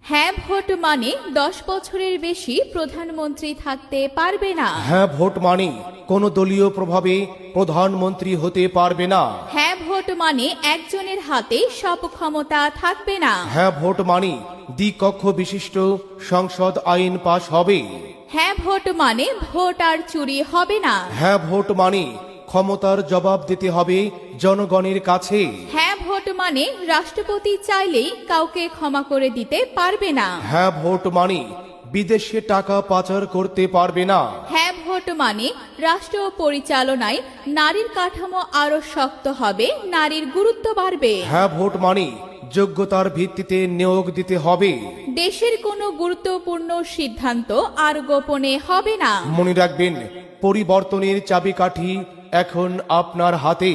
হ্যাঁ ভোট মানে 10 বছরের বেশি প্রধানমন্ত্রী থাকতে পারবে না। হ্যাঁ ভোট মানে কোন দলীয় প্রভাবে প্রধানমন্ত্রী হতে পারবে না। হ্যাঁ ভোট মানে একজনের হাতে সব ক্ষমতা থাকবে না। হ্যাঁ ভোট মানে দ্বিকক্ষ বিশিষ্ট সংসদ আইন পাশ হবে। হ্যাঁ ভোট মানে ভোট আর চুরি হবে না। হ্যাঁ ভোট মানে ক্ষমতার জবাব দিতে হবে জনগণের কাছে। হ্যাঁ ভোট মানে রাষ্ট্রপতি চাইলেই কাউকে ক্ষমা করে দিতে পারবে না। হ্যাঁ ভোট মানে বিদেশে টাকা পাচার করতে পারবে না। হ্যাঁ ভোট মানে রাষ্ট্র পরিচালনায় নারীর কাঠামো আরো শক্ত হবে, নারীর গুরুত্ব বাড়বে। হ্যাঁ ভোট মানে যোগ্যতার ভিত্তিতে নিয়োগ দিতে হবে। দেশের কোনো গুরুত্বপূর্ণ সিদ্ধান্ত আর গোপনে হবে না। মনে রাখবেন, পরিবর্তনের চাবিকাঠি এখন আপনার হাতে।